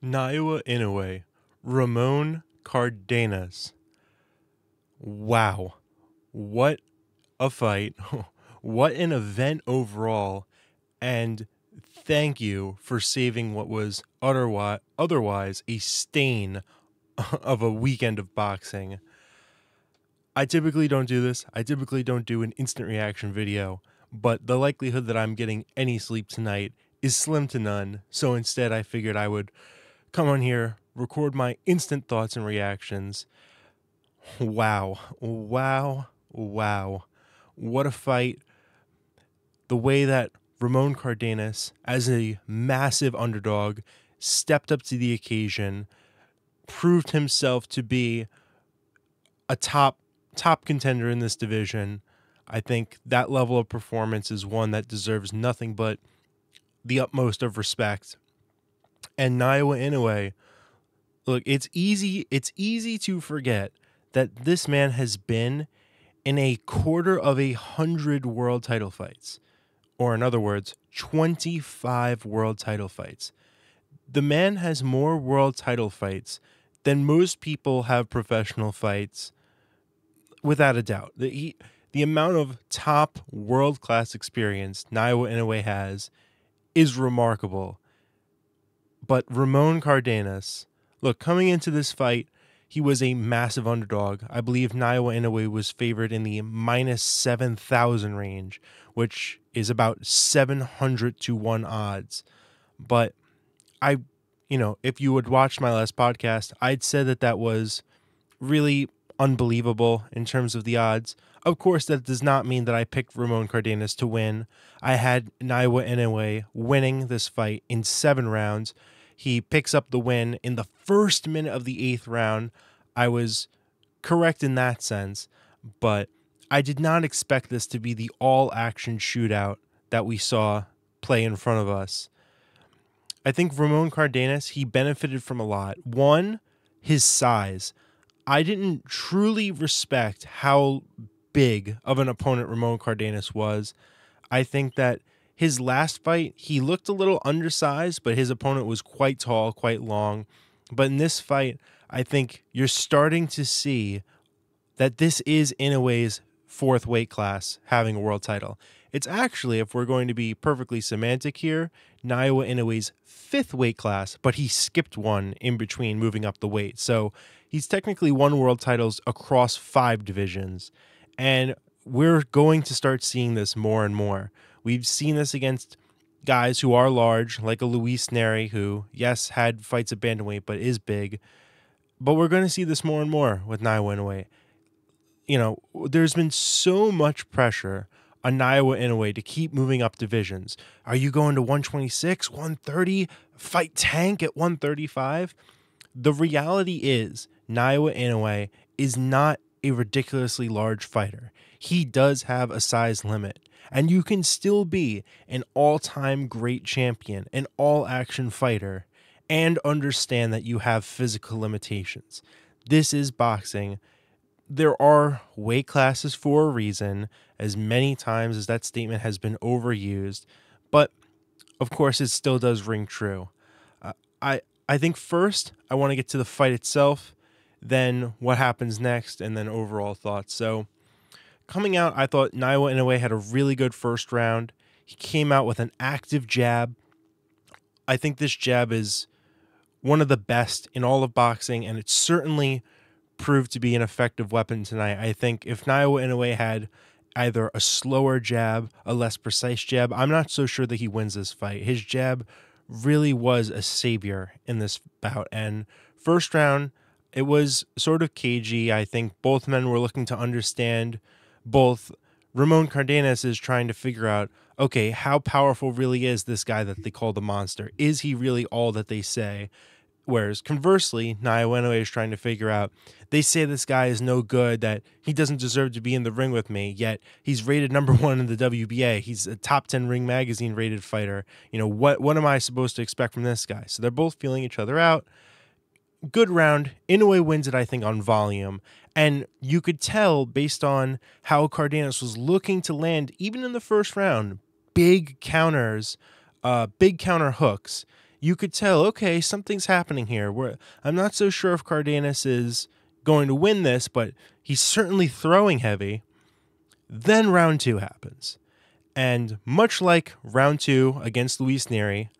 Naoya Inoue, Ramon Cardenas. Wow. What a fight. What an event overall. And thank you for saving what was otherwise a stain of a weekend of boxing. I typically don't do this. I typically don't do an instant reaction video, but the likelihood that I'm getting any sleep tonight is slim to none. So instead, I figured I would come on here, record my instant thoughts and reactions. Wow. Wow. Wow. What a fight. The way that Ramon Cardenas, as a massive underdog, stepped up to the occasion, proved himself to be a top contender in this division. I think that level of performance is one that deserves nothing but the utmost of respect. And Naoya Inoue, look, it's easy to forget that this man has been in 250 world title fights, or in other words, 25 world title fights. The man has more world title fights than most people have professional fights, without a doubt. The amount of top world-class experience Naoya Inoue has is remarkable. But Ramon Cardenas, look, coming into this fight, he was a massive underdog. I believe Naoya Inoue was favored in the minus 7,000 range, which is about 700 to 1 odds. But if you would watch my last podcast, I'd said that was really unbelievable in terms of the odds. Of course, that does not mean that I picked Ramon Cardenas to win. I had Naoya Inoue winning this fight in 7 rounds. He picks up the win in the first minute of the 8th round. I was correct in that sense, but I did not expect this to be the all-action shootout that we saw play in front of us. I think Ramon Cardenas, he benefited from a lot. One, his size. I didn't truly respect how big of an opponent Ramon Cardenas was. I think that his last fight, he looked a little undersized, but his opponent was quite tall, quite long. But in this fight, I think you're starting to see that this is Inoue's 4th weight class having a world title. It's actually, if we're going to be perfectly semantic here, Naoya Inoue's 5th weight class, but he skipped one in between moving up the weight. So he's technically won world titles across 5 divisions. And we're going to start seeing this more and more. We've seen this against guys who are large, like a Luis Neri, who, yes, had fights at bantamweight, but is big. But we're going to see this more and more with Naoya Inoue. There's been so much pressure on Naoya Inoue to keep moving up divisions. Are you going to 126, 130, fight tank at 135? The reality is Naoya Inoue is not a ridiculously large fighter. He does have a size limit, and you can still be an all-time great champion, an all-action fighter, and understand that you have physical limitations. This is boxing. There are weight classes for a reason, as many times as that statement has been overused, but of course it still does ring true. I think first I want to get to the fight itself, then what happens next, and then overall thoughts. So coming out, I thought Naoya Inoue had a really good first round. He came out with an active jab. I think this jab is one of the best in all of boxing, and it certainly proved to be an effective weapon tonight. I think if Naoya Inoue had either a slower jab, a less precise jab, I'm not so sure that he wins this fight. His jab really was a savior in this bout. And first round, it was sort of cagey. I think both men were looking to understand. Both Ramon Cardenas is trying to figure out, okay, how powerful really is this guy that they call the monster? Is he really all that they say? Whereas conversely, Naoya Inoue is trying to figure out, they say this guy is no good, that he doesn't deserve to be in the ring with me, yet he's rated #1 in the WBA. He's a top 10 Ring Magazine rated fighter. What am I supposed to expect from this guy? So they're both feeling each other out. Good round. Inoue wins it, I think, on volume. And you could tell based on how Cardenas was looking to land, even in the first round, big counters, big counter hooks. you could tell, okay, something's happening here. I'm not so sure if Cardenas is going to win this, but he's certainly throwing heavy. Then round 2 happens. And much like round 2 against Luis Neri,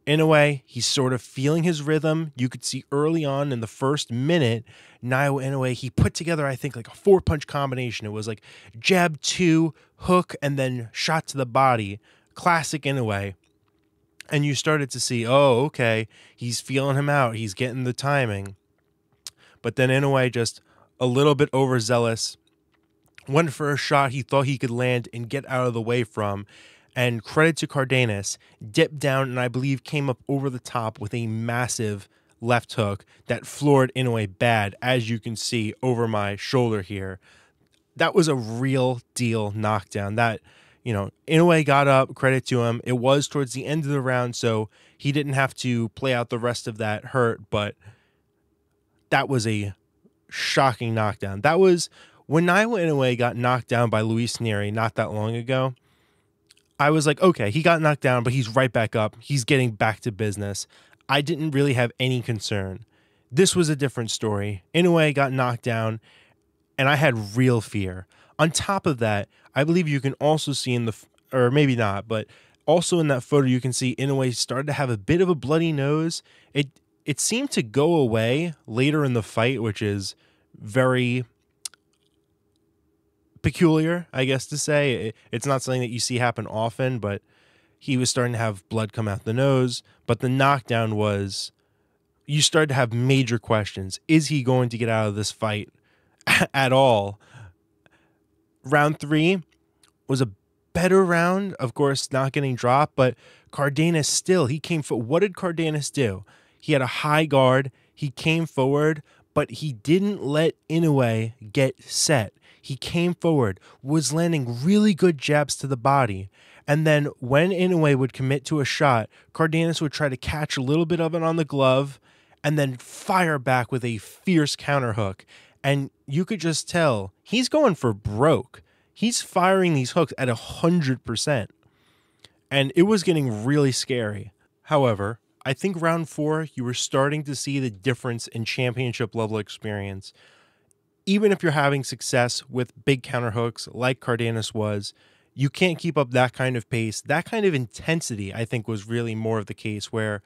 Inoue, he's sort of feeling his rhythm. You could see early on in the first minute, Naoya Inoue, he put together, I think, like a 4-punch combination. It was like jab 2, hook, and then shot to the body. Classic Inoue. And you started to see, oh, okay, he's feeling him out. He's getting the timing. But then Inoue just a little bit overzealous. Went for a shot he thought he could land and get out of the way from. And credit to Cardenas, dipped down and I believe came up over the top with a massive left hook that floored Inoue bad, as you can see over my shoulder here. That was a real deal knockdown. That, Inoue got up, credit to him. It was towards the end of the round, so he didn't have to play out the rest of that hurt, but that was a shocking knockdown. That was when Naoya Inoue got knocked down by Luis Neri not that long ago. I was like, okay, he got knocked down, but he's right back up. He's getting back to business. I didn't really have any concern. This was a different story. Inoue got knocked down, and I had real fear. On top of that, I believe you can also see or maybe not, but also in that photo, you can see Inoue started to have a bit of a bloody nose. It seemed to go away later in the fight, which is very peculiar, I guess to say. It's not something that you see happen often, but he was starting to have blood come out the nose. But the knockdown was, you started to have major questions. Is he going to get out of this fight at all? Round 3 was a better round, of course, not getting dropped, but Cardenas still, he came forward. What did Cardenas do? He had a high guard. He came forward, but he didn't let Inoue get set. He came forward, was landing really good jabs to the body. And then when Inoue would commit to a shot, Cardenas would try to catch a little bit of it on the glove and then fire back with a fierce counter hook. And you could just tell he's going for broke. He's firing these hooks at 100%. And it was getting really scary. However, I think round 4, you were starting to see the difference in championship level experience. Even if you're having success with big counter hooks like Cardenas was, you can't keep up that kind of pace. That kind of intensity, I think, was really more of the case, where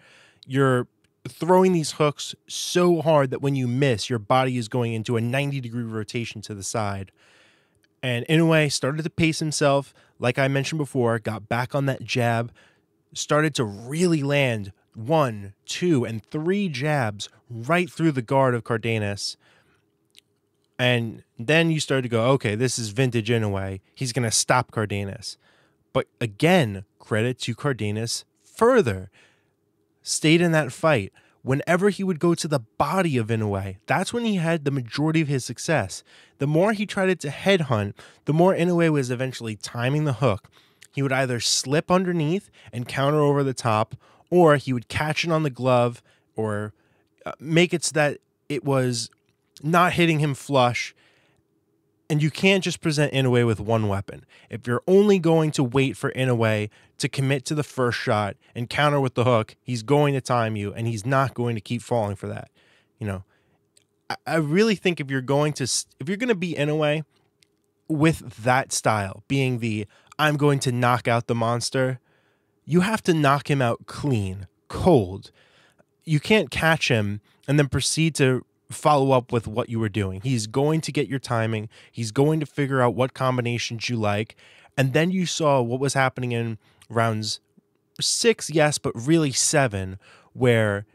you're throwing these hooks so hard that when you miss, your body is going into a 90-degree rotation to the side. And Inoue started to pace himself, like I mentioned before, got back on that jab, started to really land 1, 2, and 3 jabs right through the guard of Cardenas. And then you started to go, okay, this is vintage Inoue. He's going to stop Cardenas. But again, credit to Cardenas further. Stayed in that fight. Whenever he would go to the body of Inoue, that's when he had the majority of his success. The more he tried to headhunt, the more Inoue was eventually timing the hook. He would either slip underneath and counter over the top, or he would catch it on the glove, or make it so that it was not hitting him flush. And you can't just present Inoue with one weapon. If you're only going to wait for Inoue to commit to the first shot and counter with the hook, he's going to time you, and he's not going to keep falling for that. I really think if you're going to beat Inoue with that style, being the I'm going to knock out the monster, you have to knock him out clean, cold. You can't catch him and then proceed to follow up with what you were doing. He's going to get your timing. He's going to figure out what combinations you like. And then you saw what was happening in rounds 6, yes, but really 7, where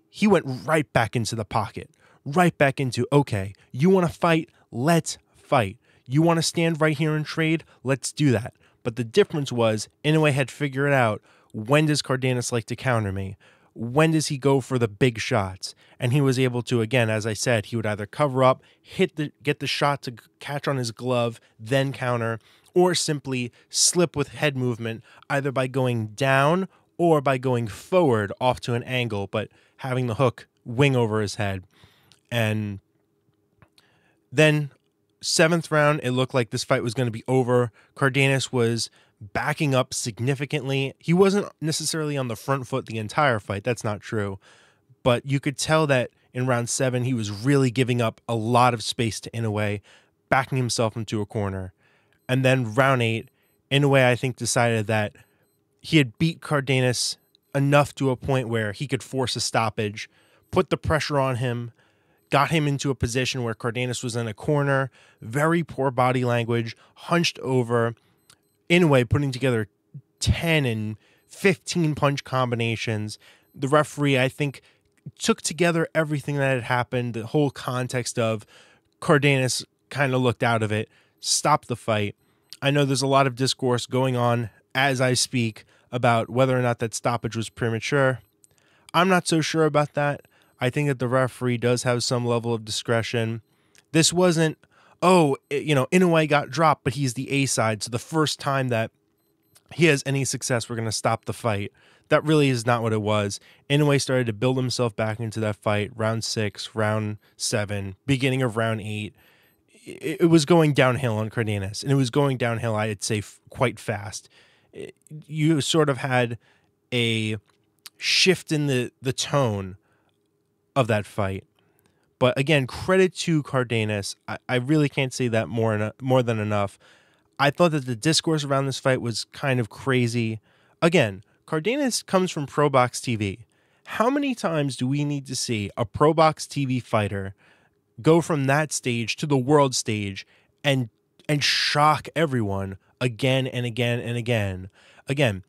he went right back into the pocket, right back into, okay, you want to fight? Let's fight. You want to stand right here and trade? Let's do that. But the difference was Inoue had figured out, when does Cardenas like to counter me? When does he go for the big shots? And he was able to, again, as I said, he would either cover up, get the shot to catch on his glove, then counter, or simply slip with head movement, either by going down or by going forward off to an angle, but having the hook wing over his head. And then 7th round, it looked like this fight was going to be over. Cardenas was backing up significantly. He wasn't necessarily on the front foot the entire fight. That's not true. But you could tell that in round 7, he was really giving up a lot of space to Inoue, backing himself into a corner. And then round 8, Inoue, I think, decided that he had beat Cardenas enough to a point where he could force a stoppage, put the pressure on him, got him into a position where Cardenas was in a corner, very poor body language, hunched over. Inoue putting together 10 and 15 punch combinations. The referee, I think, took together everything that had happened, the whole context of Cardenas kind of looked out of it, stopped the fight. I know there's a lot of discourse going on as I speak about whether or not that stoppage was premature. I'm not so sure about that. I think that the referee does have some level of discretion. This wasn't, Inoue got dropped, but he's the A side, so the first time that he has any success, we're going to stop the fight. That really is not what it was. Inoue started to build himself back into that fight. Round 6, round 7, beginning of round 8. It was going downhill on Cardenas, and it was going downhill, I'd say, quite fast. You sort of had a shift in the tone of that fight. But again, credit to Cardenas. I really can't say that more than enough. I thought that the discourse around this fight was kind of crazy. Again, Cardenas comes from Pro Box TV. How many times do we need to see a Pro Box TV fighter go from that stage to the world stage and shock everyone again and again and again? Again,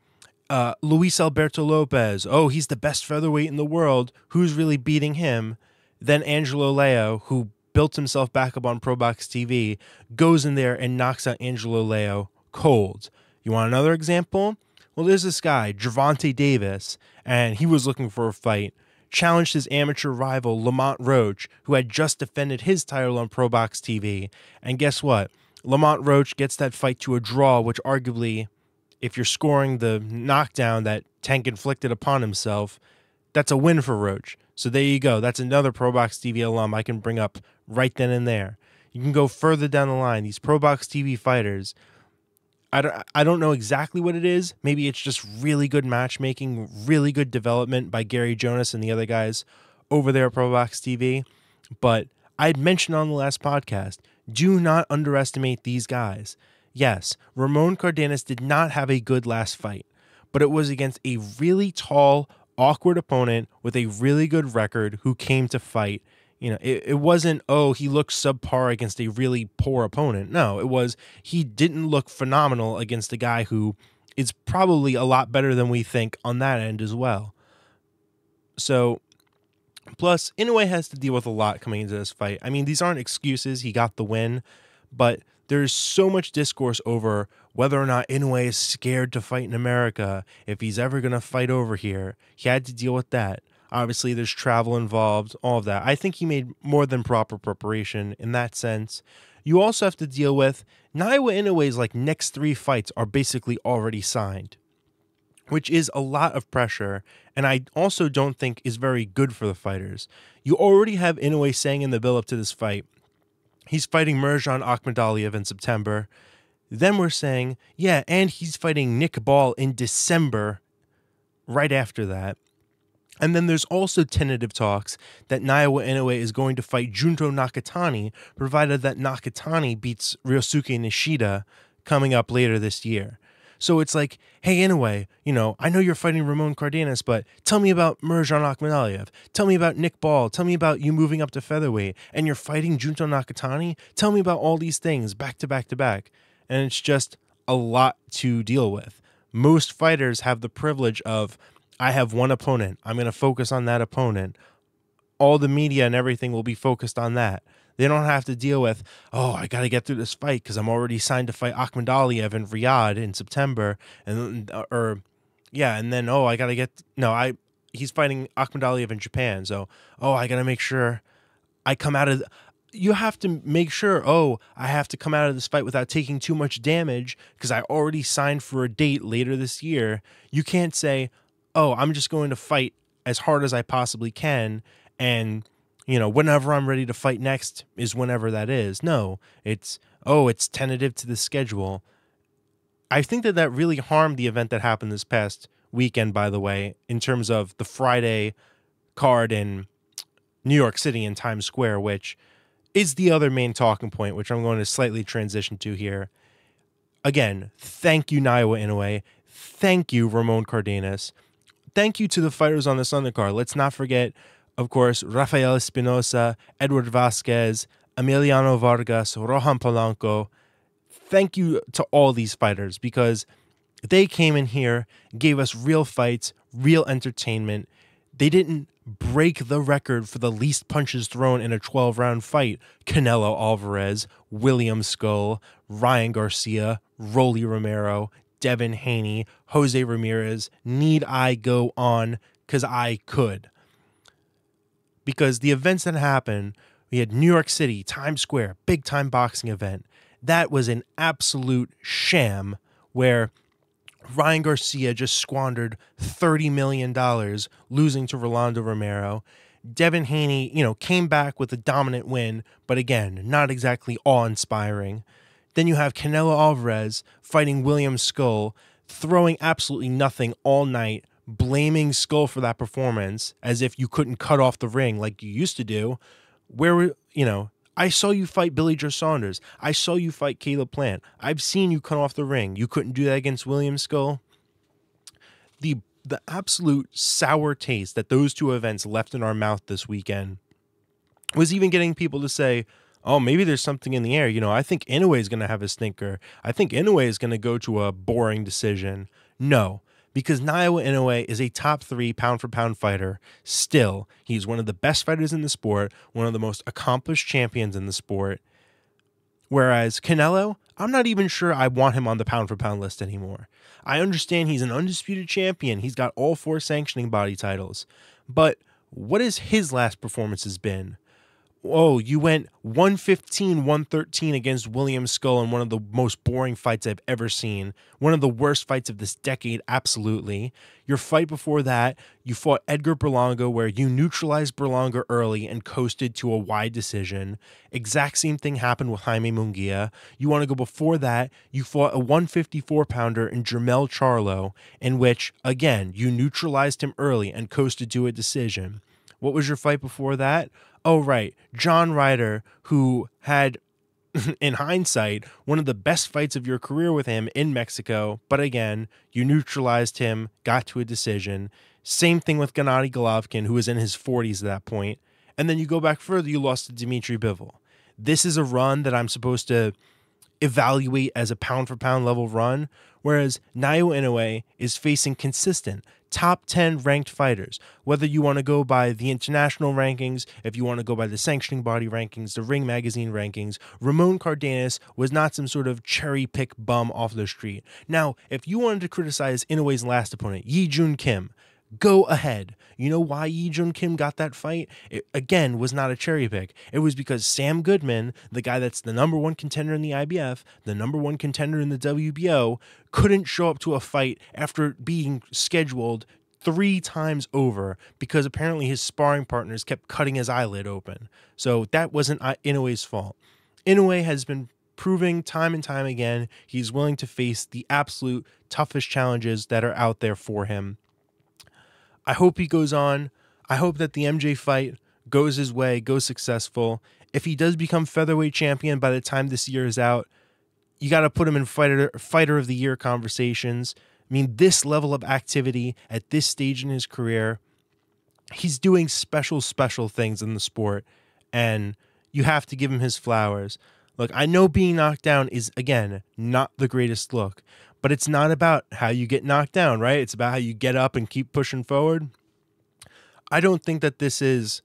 Luis Alberto Lopez, he's the best featherweight in the world. Who's really beating him? Then Angelo Leo, who built himself back up on Pro Box TV, goes in there and knocks out Angelo Leo cold. You want another example? Well, there's this guy, Gervonta Davis, and he was looking for a fight. Challenged his amateur rival, Lamont Roach, who had just defended his title on Pro Box TV. And guess what? Lamont Roach gets that fight to a draw, which arguably, if you're scoring the knockdown that Tank inflicted upon himself, that's a win for Roach. So there you go. That's another Pro Box TV alum I can bring up right then and there. You can go further down the line. These Pro Box TV fighters, I don't know exactly what it is. Maybe it's just really good matchmaking, really good development by Gary Jonas and the other guys over there at Pro Box TV. But I'd mentioned on the last podcast, do not underestimate these guys. Yes, Ramon Cardenas did not have a good last fight, but it was against a really tall, awkward opponent with a really good record who came to fight. It wasn't, he looked subpar against a really poor opponent. No, it was, he didn't look phenomenal against a guy who is probably a lot better than we think on that end as well. So, plus, Inoue has to deal with a lot coming into this fight. I mean, these aren't excuses. He got the win, but there's so much discourse over whether or not Inoue is scared to fight in America, if he's ever going to fight over here. He had to deal with that. Obviously, there's travel involved, all of that. I think he made more than proper preparation in that sense. You also have to deal with Naoya Inoue's next 3 fights are basically already signed, which is a lot of pressure, and I also don't think is very good for the fighters. You already have Inoue saying in the build-up to this fight, he's fighting Mirjan Akhmadaliev in September. Then we're saying, and he's fighting Nick Ball in December right after that. And then there's also tentative talks that Naoya Inoue is going to fight Junto Nakatani, provided that Nakatani beats Ryosuke Nishida coming up later this year. So it's like, hey, Inoue, I know you're fighting Ramon Cardenas, but tell me about Mirjan Akhmadaliev. Tell me about Nick Ball. Tell me about you moving up to featherweight. And you're fighting Junto Nakatani? Tell me about all these things back to back to back. And it's just a lot to deal with. Most fighters have the privilege of, I have one opponent. I'm going to focus on that opponent. All the media and everything will be focused on that. They don't have to deal with, I got to get through this fight because I'm already signed to fight Akhmadaliev in Riyadh in September. And then, I got to get, he's fighting Akhmadaliev in Japan. So, I got to make sure I come out of, you have to make sure, I have to come out of this fight without taking too much damage because I already signed for a date later this year. You can't say, I'm just going to fight as hard as I possibly can, and, whenever I'm ready to fight next is whenever that is. No, it's tentative to the schedule. I think that really harmed the event that happened this past weekend, by the way, in terms of the Friday card in New York City in Times Square, which is the other main talking point, which I'm going to slightly transition to here. Again, thank you, Naoya Inoue. Thank you, Ramon Cardenas. Thank you to the fighters on this undercard. Let's not forget, of course, Rafael Espinosa, Edward Vasquez, Emiliano Vargas, Rohan Polanco. Thank you to all these fighters because they came in here, gave us real fights, real entertainment. They didn't break the record for the least punches thrown in a 12-round fight. Canelo Alvarez, William Skull, Ryan Garcia, Rolly Romero, Devin Haney, Jose Ramirez. Need I go on? Because I could. Because the events that happened, we had New York City, Times Square, big-time boxing event. That was an absolute sham where Ryan Garcia just squandered $30 million losing to Rolando Romero. Devin Haney, came back with a dominant win, but again, not exactly awe-inspiring. Then you have Canelo Alvarez fighting William Skull, throwing absolutely nothing all night, blaming Skull for that performance as if you couldn't cut off the ring like you used to do. I saw you fight Billy Joe Saunders. I saw you fight Caleb Plant. I've seen you cut off the ring. You couldn't do that against William Skull. The absolute sour taste that those two events left in our mouth this weekend was even getting people to say, oh, maybe there's something in the air. I think Inoue is going to have a stinker. I think Inoue is going to go to a boring decision. No, because Naoya Inoue is a top 3 pound-for-pound fighter. Still, he's one of the best fighters in the sport, one of the most accomplished champions in the sport. Whereas Canelo, I'm not even sure I want him on the pound-for-pound list anymore. I understand he's an undisputed champion. He's got all 4 sanctioning body titles. But what has his last performances been? Oh, you went 115-113 against William Skull in one of the most boring fights I've ever seen. One of the worst fights of this decade, absolutely. Your fight before that, you fought Edgar Berlanga where you neutralized Berlanga early and coasted to a wide decision. Exact same thing happened with Jaime Munguia. You want to go before that, you fought a 154-pounder in Jermell Charlo, in which, again, you neutralized him early and coasted to a decision. What was your fight before that? Oh, right. John Ryder, who had, in hindsight, one of the best fights of your career with him in Mexico. But again, you neutralized him, got to a decision. Same thing with Gennady Golovkin, who was in his 40s at that point. And then you go back further, you lost to Dmitry Bivol. This is a run that I'm supposed to evaluate as a pound-for-pound level run, whereas Naoya Inoue is facing consistent top 10 ranked fighters. Whether you want to go by the international rankings, if you want to go by the sanctioning body rankings, the Ring Magazine rankings, Ramon Cardenas was not some sort of cherry-pick bum off the street. Now, if you wanted to criticize Inoue's last opponent, Yi Jun Kim, go ahead. You know why Yi Jun Kim got that fight? It, again, was not a cherry pick. It was because Sam Goodman, the guy that's the number 1 contender in the IBF, the number 1 contender in the WBO, couldn't show up to a fight after being scheduled 3 times over because apparently his sparring partners kept cutting his eyelid open. So that wasn't Inoue's fault. Inoue has been proving time and time again he's willing to face the absolute toughest challenges that are out there for him. I hope he goes on. I hope that the MJ fight goes his way, goes successful. If he does become featherweight champion by the time this year is out, you got to put him in fighter of the year conversations. I mean, this level of activity at this stage in his career, he's doing special things in the sport, and you have to give him his flowers. Look, I know being knocked down is, again, not the greatest look, but it's not about how you get knocked down, right? It's about how you get up and keep pushing forward. I don't think that this is...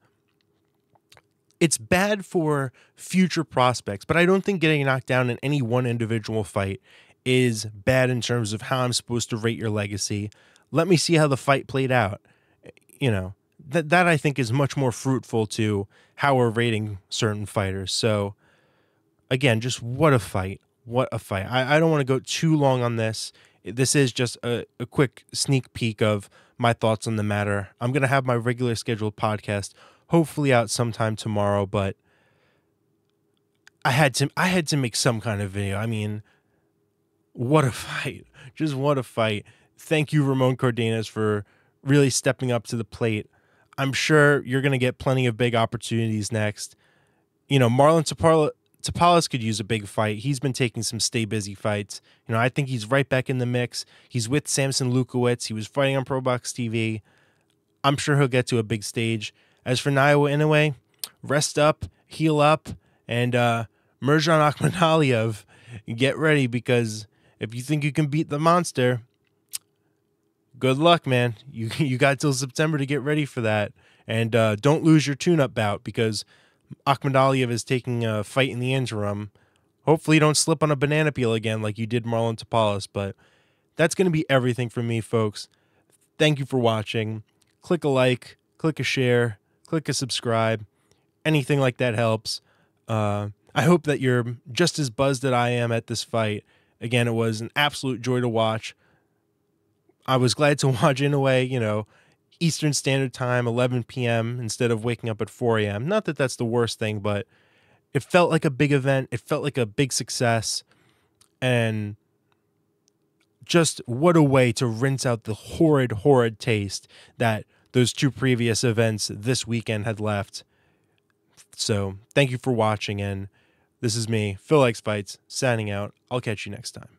It's bad for future prospects, but I don't think getting knocked down in any one individual fight is bad in terms of how I'm supposed to rate your legacy. Let me see how the fight played out. That I think is much more fruitful to how we're rating certain fighters. So, again, just what a fight. What a fight. I don't want to go too long on this. This is just a quick sneak peek of my thoughts on the matter. I'm going to have my regular scheduled podcast hopefully out sometime tomorrow, but I had to make some kind of video. I mean, What a fight. Just what a fight. Thank you, Ramon Cardenas, for really stepping up to the plate. I'm sure you're going to get plenty of big opportunities next. Marlon Tapales could use a big fight. He's been taking some stay busy fights. I think he's right back in the mix. He's with Samson Lukowicz. He was fighting on Pro Box TV. I'm sure he'll get to a big stage. As for Naoya Inoue, rest up, heal up, and Mirjan Akhmadaliev, get ready, because if you think you can beat the monster, good luck, man. You got till September to get ready for that. And don't lose your tune-up bout, because Akhmadaliev is taking a fight in the interim. Hopefully you don't slip on a banana peel again like you did Marlon Tapales. But that's going to be everything from me, folks. Thank you for watching. Click a like, click a share, click a subscribe. Anything like that helps. I hope that you're just as buzzed as I am at this fight. Again, it was an absolute joy to watch. I was glad to watch Inoue, Eastern Standard Time, 11 p.m. instead of waking up at 4 a.m. Not that that's the worst thing, but it felt like a big event. It felt like a big success. And just what a way to rinse out the horrid taste that those two previous events this weekend had left. So thank you for watching, and this is me, Phil Likes Fights, signing out. I'll catch you next time.